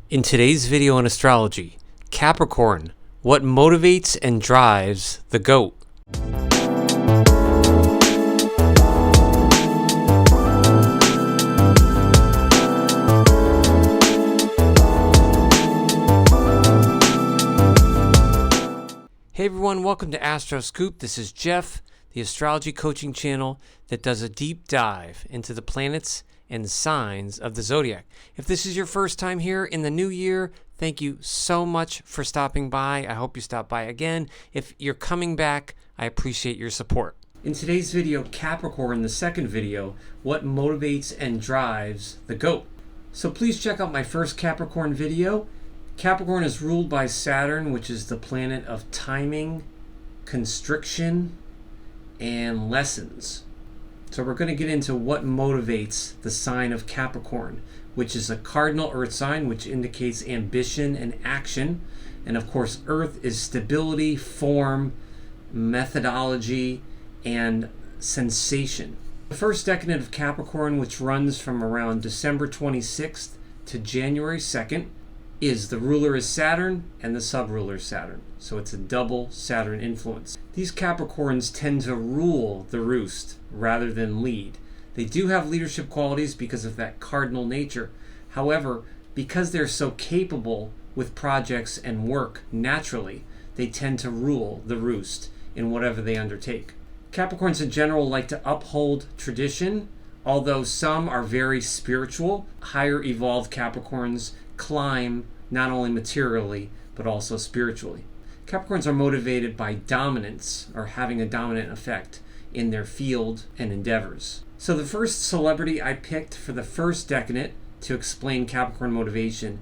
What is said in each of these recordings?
In today's video on astrology, Capricorn, what motivates and drives the goat? Hey everyone, welcome to AstroScoop. This is Jeff, the astrology coaching channel that does a deep dive into the planets and signs of the zodiac. If this is your first time here in the new year, thank you so much for stopping by. I hope you stop by again. If you're coming back, I appreciate your support. In today's video, Capricorn, the second video, what motivates and drives the goat. So please check out my first Capricorn video. Capricorn is ruled by Saturn, which is the planet of timing, constriction, and lessons. So we're going to get into what motivates the sign of Capricorn, which is a cardinal earth sign, which indicates ambition and action. And of course, earth is stability, form, methodology, and sensation. The first decade of Capricorn, which runs from around December 26th to January 2nd, is the ruler is Saturn and the sub-ruler is Saturn. So it's a double Saturn influence. These Capricorns tend to rule the roost rather than lead. They do have leadership qualities because of that cardinal nature. However, because they're so capable with projects and work naturally, they tend to rule the roost in whatever they undertake. Capricorns in general like to uphold tradition, although some are very spiritual. Higher evolved Capricorns climb not only materially but also spiritually. Capricorns are motivated by dominance or having a dominant effect in their field and endeavors. So the first celebrity I picked for the first decade to explain Capricorn motivation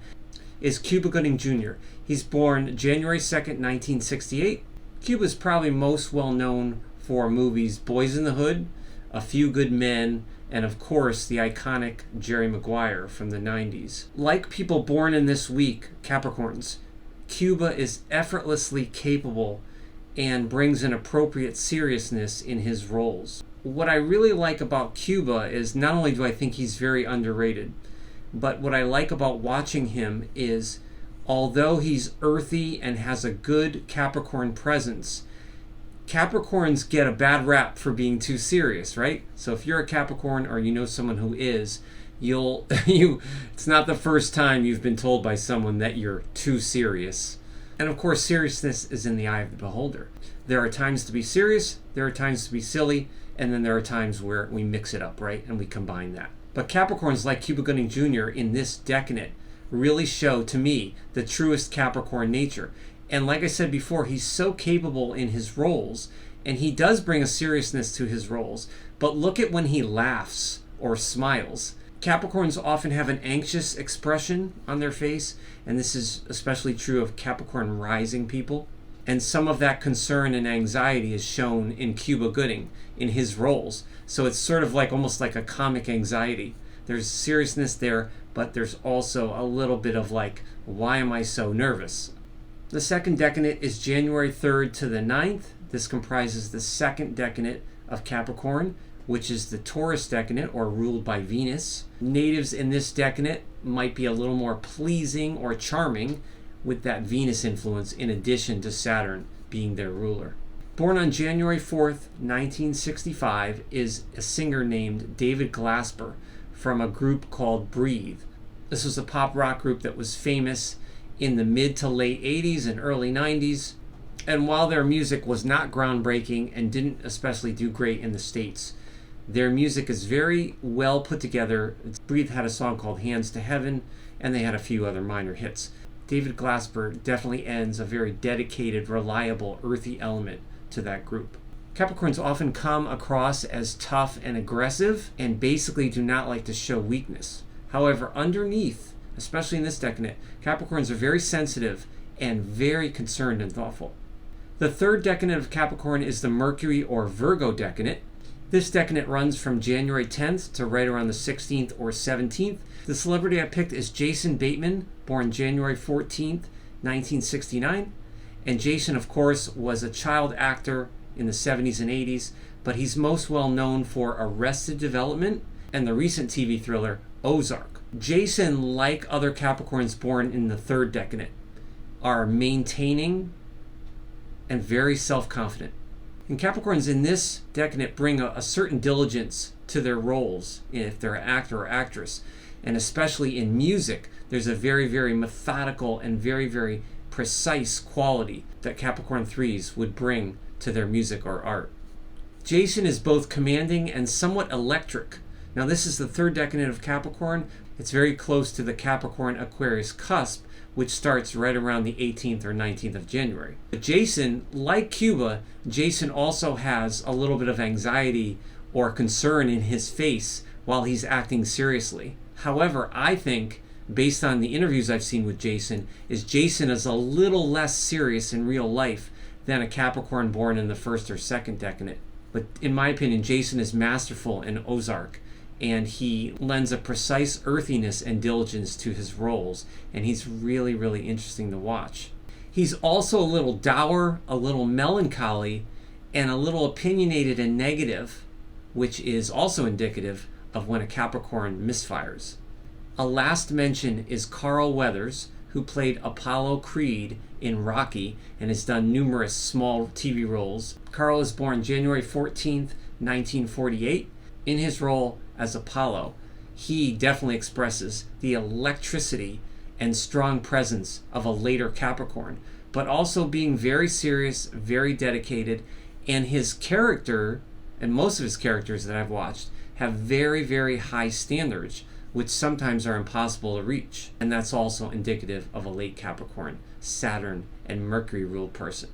is Cuba Gooding Jr. He's born January 2nd, 1968. Cuba is probably most well known for movies Boys in the Hood, A Few Good Men, and of course the iconic Jerry Maguire from the 90s. Like people born in this week, Capricorns, Cuba is effortlessly capable and brings an appropriate seriousness in his roles. What I really like about Cuba is not only do I think he's very underrated, but what I like about watching him is although he's earthy and has a good Capricorn presence, Capricorns get a bad rap for being too serious, right? So if you're a Capricorn or you know someone who is, it's not the first time you've been told by someone that you're too serious. And of course, seriousness is in the eye of the beholder. There are times to be serious, there are times to be silly, and then there are times where we mix it up, right? And we combine that. But Capricorns like Cuba Gooding Jr. in this decade really show, to me, the truest Capricorn nature. And like I said before, he's so capable in his roles, and he does bring a seriousness to his roles. But look at when he laughs or smiles. Capricorns often have an anxious expression on their face, and this is especially true of Capricorn rising people. And some of that concern and anxiety is shown in Cuba Gooding, in his roles. So it's sort of like almost like a comic anxiety. There's seriousness there, but there's also a little bit of like, why am I so nervous? The second decade is January 3rd to the 9th. This comprises the second decade of Capricorn, which is the Taurus decade, or ruled by Venus. Natives in this decade might be a little more pleasing or charming with that Venus influence in addition to Saturn being their ruler. Born on January 4th, 1965, is a singer named David Glasper from a group called Breathe. This was a pop rock group that was famous in the mid to late 80s and early 90s. And while their music was not groundbreaking and didn't especially do great in the States, their music is very well put together. Breathe had a song called Hands to Heaven, and they had a few other minor hits. David Glasper definitely ends a very dedicated, reliable, earthy element to that group. Capricorns often come across as tough and aggressive and basically do not like to show weakness. However, underneath, especially in this decade, Capricorns are very sensitive and very concerned and thoughtful. The third decade of Capricorn is the Mercury or Virgo decade. This decade runs from January 10th to right around the 16th or 17th. The celebrity I picked is Jason Bateman, born January 14th, 1969. And Jason, of course, was a child actor in the 70s and 80s, but he's most well known for Arrested Development and the recent TV thriller Ozark. Jason, like other Capricorns born in the third decade, are maintaining and very self-confident. And Capricorns in this decade bring a certain diligence to their roles, if they're an actor or actress. And especially in music, there's a very, very methodical and very, very precise quality that Capricorn 3s would bring to their music or art. Jason is both commanding and somewhat electric. Now, this is the third decade of Capricorn. It's very close to the Capricorn-Aquarius cusp, which starts right around the 18th or 19th of January. But Jason, like Cuba, Jason also has a little bit of anxiety or concern in his face while he's acting seriously. However, I think, based on the interviews I've seen with Jason is a little less serious in real life than a Capricorn born in the first or second decade. But in my opinion, Jason is masterful in Ozark, and he lends a precise earthiness and diligence to his roles, and he's really, really interesting to watch. He's also a little dour, a little melancholy, and a little opinionated and negative, which is also indicative of when a Capricorn misfires. A last mention is Carl Weathers, who played Apollo Creed in Rocky and has done numerous small TV roles. Carl is born January 14th, 1948. In his role as Apollo, he definitely expresses the electricity and strong presence of a later Capricorn, but also being very serious, very dedicated, and his character, and most of his characters that I've watched, have very, very high standards, which sometimes are impossible to reach. And that's also indicative of a late Capricorn, Saturn, and Mercury ruled person.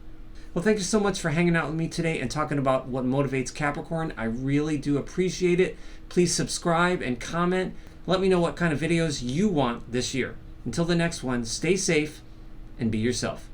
Well, thank you so much for hanging out with me today and talking about what motivates Capricorn. I really do appreciate it. Please subscribe and comment. Let me know what kind of videos you want this year. Until the next one, stay safe and be yourself.